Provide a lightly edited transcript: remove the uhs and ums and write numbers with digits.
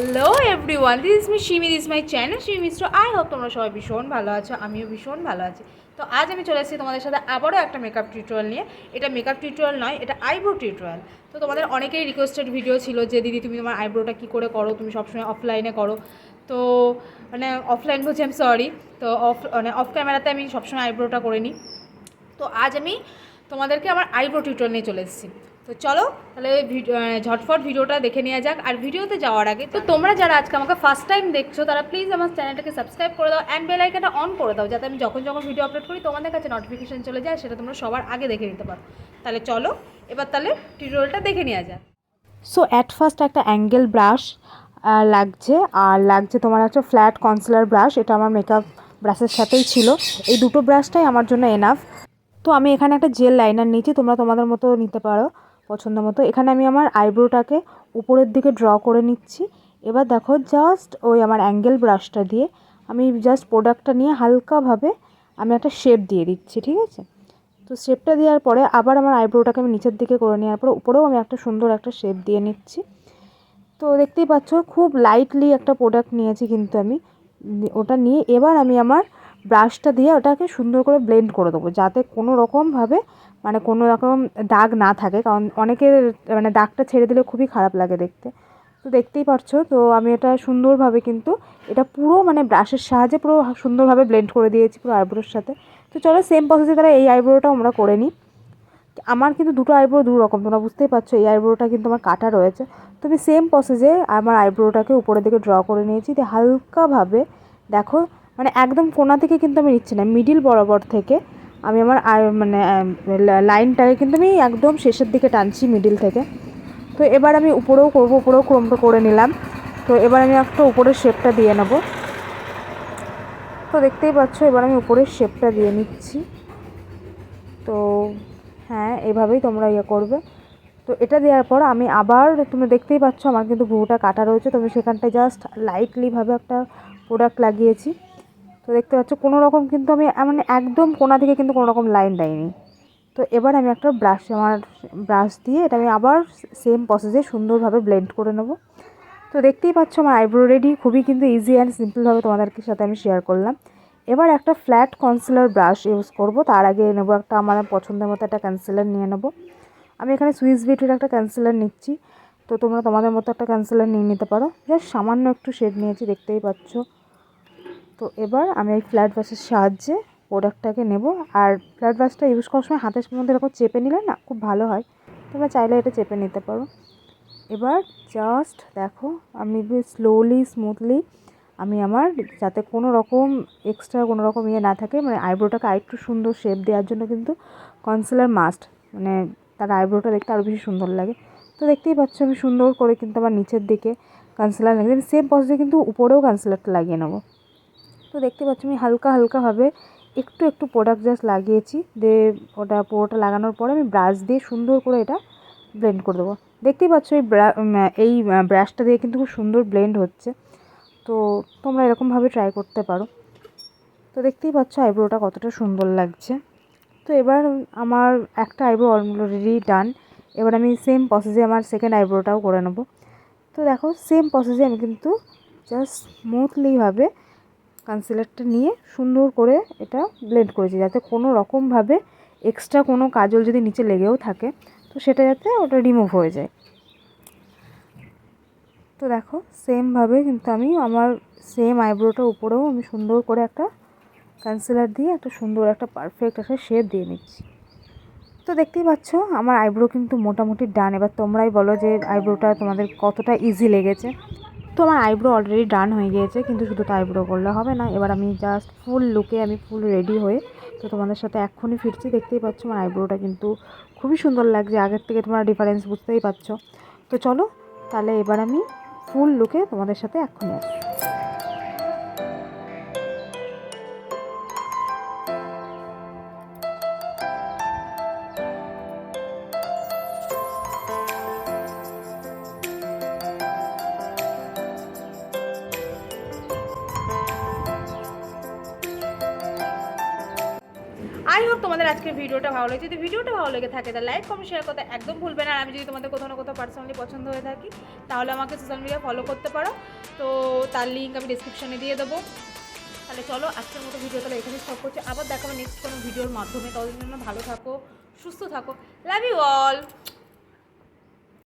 Hello everyone, this is me Simi, this my channel Simi Mishra. I hope তোমরা সবাই ভীষণ ভালো আছো, আমিও ভীষণ ভালো আছি। তো আজ আমি চলে এসেছি তোমাদের সাথে আবারও একটা মেকআপ টিউটোরিয়াল নিয়ে। এটা মেকআপ টিউটোরিয়াল নয়, এটা আইব্রো টিউটোরিয়াল। তো তোমাদের অনেকেই রিকোয়েস্টেড ভিডিও ছিল যে দিদি তুমি তোমার আইব্রোটা কী করে করো, তুমি সবসময় অফলাইনে করো। তো মানে অফলাইন বলছি, আমি সরি। তো অফ ক্যামেরাতে আমি সবসময় আইব্রোটা করে নিই। তো আজ আমি তোমাদেরকে আমার আইব্রো টিউটোরিয়াল নিয়ে চলে এসেছি। তো চলো তাহলে ঝটফট ভিডিওটা দেখে নেওয়া যাক। আর ভিডিওতে যাওয়ার আগে তো তোমরা যারা আজকে আমাকে ফার্স্ট টাইম দেখছো তারা প্লিজ আমার চ্যানেলটাকে সাবস্ক্রাইব করে দাও অ্যান্ড বেল আইকনটা অন করে দাও, যাতে আমি যখন ভিডিও আপলোড করি তোমাদের কাছে নোটিফিকেশন চলে যায়, সেটা তোমরা সবার আগে দেখে নিতে পারো। তাহলে চলো এবার তাহলে টিউটোরিয়ালটা দেখে নেওয়া যাক। সো অ্যাট ফার্স্ট একটা অ্যাঙ্গেল ব্রাশ লাগছে তোমার একটা ফ্ল্যাট কনসিলার ব্রাশ। এটা আমার মেকআপ ব্রাশের সাথেই ছিল। এই দুটো ব্রাশটাই আমার জন্য এনাফ। তো আমি এখানে একটা জেল লাইনার নিয়েছি, তোমরা তোমাদের মতো নিতে পারো পছন্দ মতো। এখানে আমি আমার আইব্রোটাকে উপরের দিকে ড্র করে নিচ্ছি। এবার দেখো জাস্ট ওই আমার অ্যাঙ্গেল ব্রাশটা দিয়ে আমি জাস্ট প্রোডাক্টটা নিয়ে হালকাভাবে আমি একটা শেপ দিয়ে দিচ্ছি, ঠিক আছে? তো শেপটা দেওয়ার পরে আবার আমার আইব্রোটাকে আমি নিচের দিকে করে নেওয়ার পরে উপরেও আমি একটা সুন্দর একটা শেপ দিয়ে নিচ্ছি। তো দেখতেই পাচ্ছ খুব লাইটলি একটা প্রোডাক্ট নিয়েছি কিন্তু আমি ওটা নিয়ে এবার আমি আমার ব্রাশটা দিয়ে ওটাকে সুন্দর করে ব্লেন্ড করে দেবো, যাতে কোনো রকমভাবে মানে কোনো রকম দাগ না থাকে, কারণ অনেকের মানে দাগটা ছেড়ে দিলে খুবই খারাপ লাগে দেখতে। তো দেখতেই পাচ্ছো, তো আমি এটা সুন্দরভাবে কিন্তু এটা পুরো মানে ব্রাশের সাহায্যে পুরো সুন্দরভাবে ব্লেন্ড করে দিয়েছি পুরো আইব্রোর সাথে। তো চলো সেম প্রসেসে তাহলে এই আইব্রোটাও আমরা করে নিই। আমার কিন্তু দুটো আইব্রো দু রকম, তোমরা বুঝতেই পারছো। এই আইব্রোটা কিন্তু আমার কাটা রয়েছে। তো আমি সেম প্রসেসে আমার আইব্রোটাকে উপরের দিকে ড্র করে নিয়েছি। তো হালকাভাবে দেখো মানে একদম কোণা থেকে কিন্তু আমি নিচ্ছি না, মিডিল বরাবর থেকে আমি আমার মানে লাইনটাকে কিন্তু আমি একদম শেষের দিকে টানছি মিডিল থেকে। তো এবার আমি উপরেও করবো, উপরেও ক্রমটা করে নিলাম। তো এবার আমি একটা উপরের শেপটা দিয়ে নেব। তো দেখতেই পাচ্ছ এবার আমি উপরের শেপটা দিয়ে নিচ্ছি। তো হ্যাঁ, এইভাবেই তোমরা করবে। তো এটা দেওয়ার পর আমি আবার তুমি দেখতেই পাচ্ছ আমার কিন্তু ভ্রুটা কাটা রয়েছে, তো আমি সেখানটায় জাস্ট লাইটলিভাবে একটা প্রোডাক্ট লাগিয়েছি। তো দেখতে পাচ্ছ কোনো রকম কিন্তু আমি মানে একদম কোণা থেকে কিন্তু কোনো রকম লাইন দেয়নি। তো এবার আমি একটা আমার ব্রাশ দিয়ে এটা আমি আবার সেম প্রসেসে সুন্দরভাবে ব্লেন্ড করে নেব। তো দেখতেই পাচ্ছ আমার আইব্রো রেডি। খুবই কিন্তু ইজি অ্যান্ড সিম্পলভাবে তোমাদেরকে সাথে আমি শেয়ার করলাম। এবার একটা ফ্ল্যাট কনসিলার ব্রাশ ইউজ করব। তার আগে নেব একটা আমার পছন্দের মতো একটা কনসিলার নিয়ে নেব। আমি এখানে সুইস বিউটির একটা কনসিলার নিচ্ছি। তো তোমরা তোমাদের মতো একটা কনসিলার নিয়ে নিতে পারো। জাস্ট সামান্য একটু শেড নিয়েছি, দেখতেই পাচ্ছ। তো এবার আমি এই ফ্ল্যাট ব্রাশের সাহায্যে প্রোডাক্টটাকে নেব। আর ফ্ল্যাট ব্রাশটা ইউজ করার সময় হাতের মধ্যে এরকম চেপে নিলে না খুব ভালো হয়। তোমরা চাইলে এটা চেপে নিতে পারো। এবার জাস্ট দেখো আমি স্লোলি স্মুথলি আমি আমার যাতে কোনো রকম এক্সট্রা কোনো রকম না থাকে, মানে আইব্রোটাকে আরেকটু সুন্দর শেপ দেওয়ার জন্য কিন্তু কনসিলার মাস্ট, মানে তার আইব্রোটা দেখতে আরও বেশি সুন্দর লাগে। তো দেখতেই পাচ্ছ আমি সুন্দর করে কিন্তু আমার নিচের দিকে কনসিলার লাগিয়ে সেম প্রসেসে কিন্তু উপরেও কনসিলারটা লাগিয়ে নেবো। তো দেখতে পাচ্ছ আমি হালকাভাবে একটু একটু প্রোডাক্ট জাস্ট লাগিয়েছি। দিয়ে ওটা পুরোটা লাগানোর পরে আমি ব্রাশ দিয়ে সুন্দর করে এটা ব্লেন্ড করে দেবো। দেখতেই পাচ্ছ এই ব্রাশটা দিয়ে কিন্তু খুব সুন্দর ব্লেন্ড হচ্ছে। তো তোমরা এরকমভাবে ট্রাই করতে পারো। তো দেখতেই পাচ্ছ আইব্রোটা কতটা সুন্দর লাগছে। তো এবার আমার একটা আইব্রো অলরেডি ডান। এবার আমি সেম প্রসেসে আমার সেকেন্ড আইব্রোটাও করে নেব। তো দেখো সেম প্রসেসে আমি কিন্তু জাস্ট স্মুথলিভাবে কনসিলারটা নিয়ে সুন্দর করে এটা ব্লেন্ড করেছি, যাতে কোনো রকমভাবে এক্সট্রা কোনো কাজল যদি নিচে লেগেও থাকে তো সেটা যাতে ওটা রিমুভ হয়ে যায়। তো দেখো সেমভাবে কিন্তু আমি আমার সেম আইব্রোটার উপরেও আমি সুন্দর করে একটা কনসিলার দিয়ে একটা সুন্দর একটা পারফেক্ট একটা শেপ দিয়ে নিচ্ছি। তো দেখতেই পাচ্ছ আমার আইব্রো কিন্তু মোটামুটি ডান। এবার তোমরাই বলো যে আইব্রোটা তোমাদের কতটা ইজি লেগেছে। তো আমার আইব্রো অলরেডি ডান হয়ে গিয়েছে, কিন্তু শুধু তো আইব্রো করলে হবে না। এবার আমি জাস্ট ফুল লুকে আমি ফুল রেডি হয়ে তো তোমাদের সাথে এক্ষুনি ফিরছি। দেখতেই পাচ্ছ আমার আইব্রোটা কিন্তু খুবই সুন্দর লাগছে, আগের থেকে তোমরা ডিফারেন্স বুঝতেই পারছো। তো চলো তাহলে এবার আমি ফুল লুকে তোমাদের সাথে এক্ষুনি আসছি। আই হোপ তোমাদের আজকের ভিডিওটা ভালো লাগে। যদি ভিডিওটা ভালো লেগে থাকে তাহলে লাইক কমেন্ট শেয়ার করতে একদম ভুলবে না। আর আমি যদি তোমাদের কোথাও না কোথাও পার্সোনালি পছন্দ হয়ে থাকি তাহলে আমাকে সোশ্যাল মিডিয়া ফলো করতে পারো, তো তার লিঙ্ক আমি ডিসক্রিপশানে দিয়ে দেবো। তাহলে চলো আজকের মতো ভিডিও তাহলে এখানেই স্টপ করছি, আবার দেখাবো নেক্সট কোনো ভিডিওর মাধ্যমে। ততদিন জন্য ভালো থাকো, সুস্থ থাকো, লাভ ইউ অল।